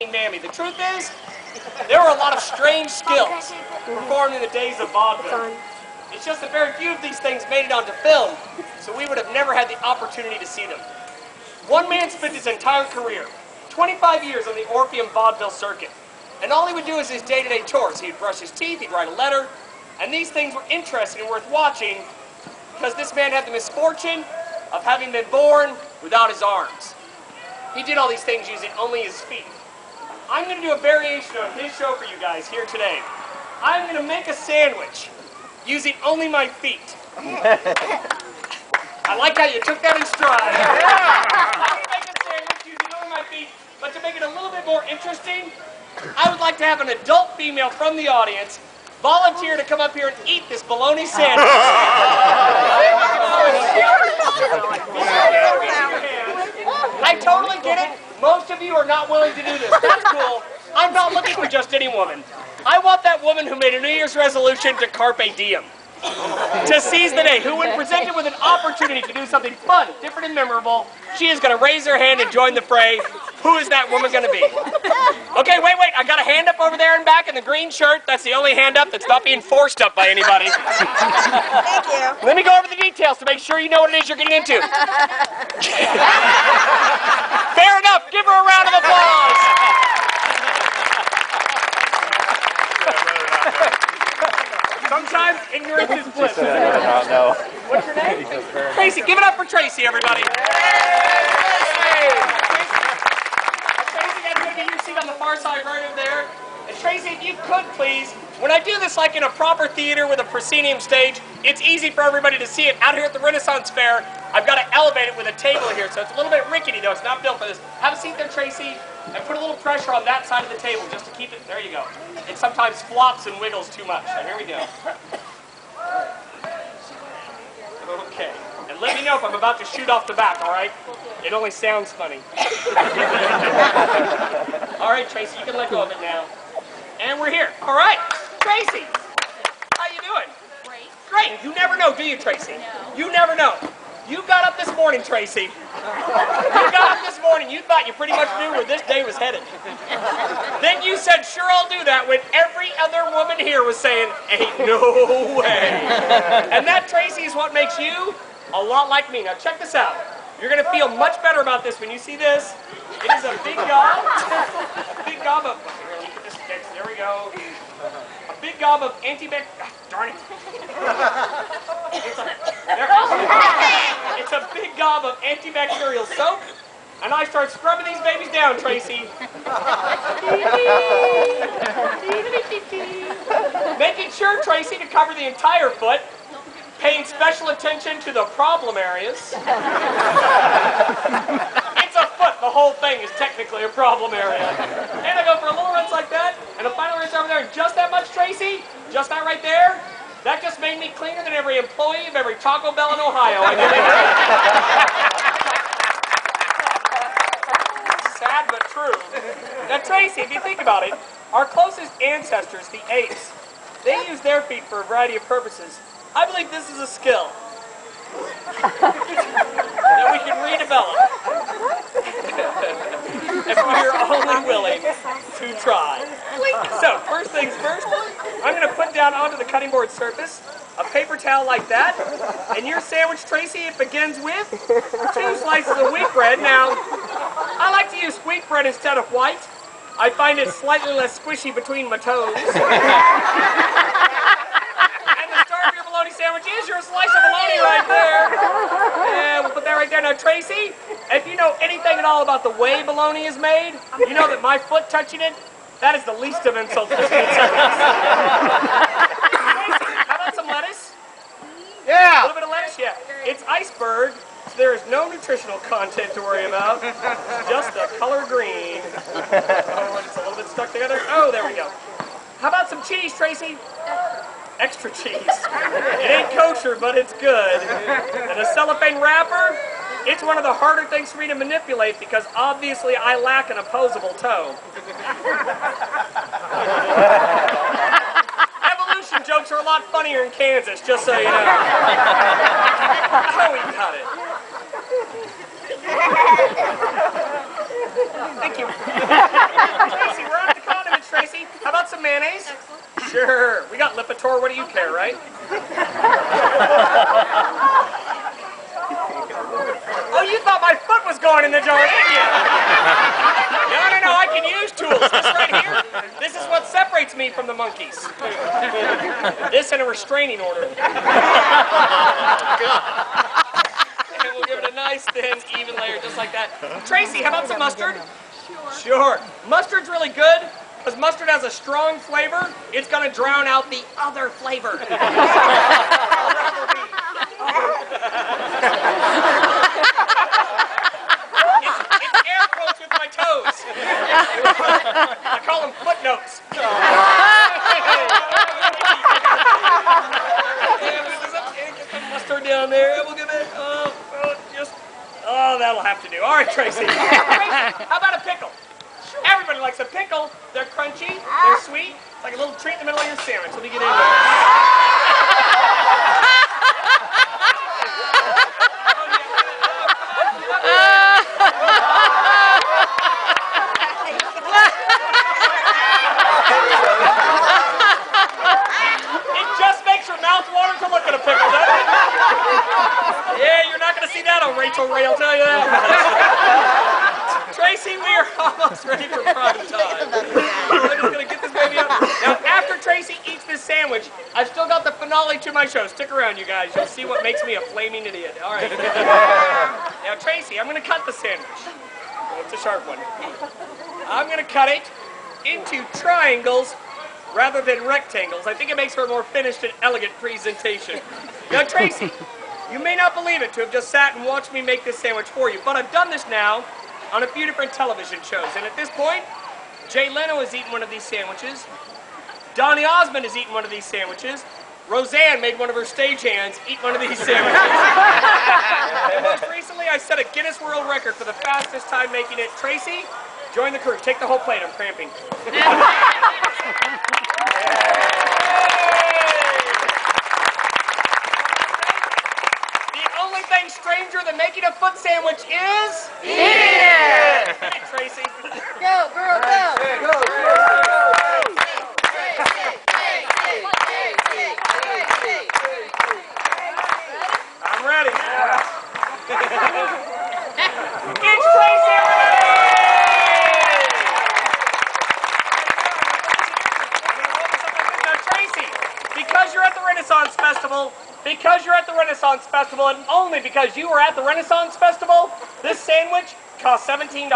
Mammy. The truth is, there were a lot of strange skills performed in the days of vaudeville. It's just that very few of these things made it onto film, so we would have never had the opportunity to see them. One man spent his entire career, 25 years on the Orpheum vaudeville circuit, and all he would do is his day-to-day chores. He'd brush his teeth, he'd write a letter, and these things were interesting and worth watching because this man had the misfortune of having been born without his arms. He did all these things using only his feet. I'm going to do a variation on his show for you guys here today. I'm going to make a sandwich using only my feet. I like how you took that in stride. I'm going to make a sandwich using only my feet, but to make it a little bit more interesting, I would like to have an adult female from the audience volunteer to come up here and eat this bologna sandwich. I totally get it. Most of you are not willing to do this. That's cool. I'm not looking for just any woman. I want that woman who made a New Year's resolution to carpe diem. To seize the day, who when presented with an opportunity to do something fun, different and memorable, she is going to raise her hand and join the fray. Who is that woman going to be? Okay, wait. I got a hand up over there and back in the green shirt. That's the only hand up that's not being forced up by anybody. Thank you. Let me go over the details to make sure you know what it is you're getting into. Fair enough. Give her a round of applause. Sometimes ignorance is bliss. No. What's your name? Tracy. Give it up for Tracy, everybody. Tracy, I'm going to get your seat on the far side right over there. And Tracy, if you could please, when I do this like in a proper theater with a proscenium stage, it's easy for everybody to see it. Out here at the Renaissance Fair, I've got to elevate it with a table here, so it's a little bit rickety though. It's not built for this. Have a seat there, Tracy, and put a little pressure on that side of the table just to keep it. There you go. It sometimes flops and wiggles too much. So here we go. Okay. And let me know if I'm about to shoot off the back, all right? It only sounds funny. All right, Tracy, you can let go of it now. And we're here. All right. Tracy, how you doing? Great. Great. You never know, do you, Tracy? No. You never know. You got up this morning, Tracy. You got up this morning. You thought you pretty much knew where this day was headed. Then you said, sure, I'll do that, when every other woman here was saying, ain't no way. And that, Tracy, is what makes you a lot like me. Now, check this out. You're going to feel much better about this when you see this. It is a big gob. A big gob of... Here, let me put this fixed. There we go. A big gob of darn it. It's a big gob of antibacterial soap, and I start scrubbing these babies down, Tracy. Making sure, Tracy, to cover the entire foot, paying special attention to the problem areas. It's a foot. The whole thing is technically a problem area. And I go for a little rinse like that, and a final rinse over there, and just that much, Tracy, just that right there, that just made me cleaner than every employee of every Taco Bell in Ohio. Sad but true. Now, Tracy, if you think about it, our closest ancestors, the apes, they used their feet for a variety of purposes. I believe this is a skill that we can redevelop if we are only willing to try. So, first things first, I'm going to put down onto the cutting board surface a paper towel like that, and your sandwich, Tracy, it begins with 2 slices of wheat bread. Now, I like to use wheat bread instead of white. I find it slightly less squishy between my toes. Sandwich is your slice of bologna right there. And we'll put that right there. Now, Tracy, if you know anything at all about the way bologna is made, you know that my foot touching it, that is the least of insults to Tracy, how about some lettuce? Yeah. A little bit of lettuce? Yeah. It's iceberg, so there is no nutritional content to worry about. Just the color green. Oh, it's a little bit stuck together. Oh, there we go. How about some cheese, Tracy? Extra cheese. It ain't kosher, but it's good. And a cellophane wrapper, it's one of the harder things for me to manipulate because obviously I lack an opposable toe. Evolution jokes are a lot funnier in Kansas, just so you know. Oh, we got it. Thank you. Sure. We got Lipitor. What do you care, right? Oh, you thought my foot was going in the jar, didn't you? No. I can use tools. This right here, this is what separates me from the monkeys. This and a restraining order. And we'll give it a nice, thin, even layer, just like that. Tracy, how about some mustard? Sure. Mustard's really good, because mustard has a strong flavor. It's going to drown out the other flavor. It's air quotes with my toes. I call them footnotes. Get some mustard down there. We'll give it, that'll have to do. All right, Tracy. How about a pickle? Everybody likes a pickle. They're crunchy, they're sweet. It's like a little treat in the middle of your sandwich. Let me get in there. It just makes your mouth water to look at a pickle, doesn't it? Yeah, you're not going to see that on Rachel Ray, I'll tell you that. Tracy, we are almost ready for prime time. We're just going to get this baby up. Now, after Tracy eats this sandwich, I've still got the finale to my show. Stick around, you guys. You'll see what makes me a flaming idiot. All right. Now, Tracy, I'm going to cut the sandwich. It's a sharp one. I'm going to cut it into triangles rather than rectangles. I think it makes for a more finished and elegant presentation. Now, Tracy, you may not believe it to have just sat and watched me make this sandwich for you, but I've done this now on a few different television shows. And at this point, Jay Leno has eaten one of these sandwiches. Donny Osmond has eaten one of these sandwiches. Roseanne made one of her stagehands eat one of these sandwiches. And most recently, I set a Guinness World Record for the fastest time making it. Tracy, join the crew. Take the whole plate. I'm cramping. The only thing stranger than making a foot sandwich is... eating it! Hey, Tracy. Go, girl, go! I'm ready. It's Tracy, everybody! Now, Tracy, because you're at the Renaissance Festival, and only because you were at the Renaissance Festival, this sandwich costs $17.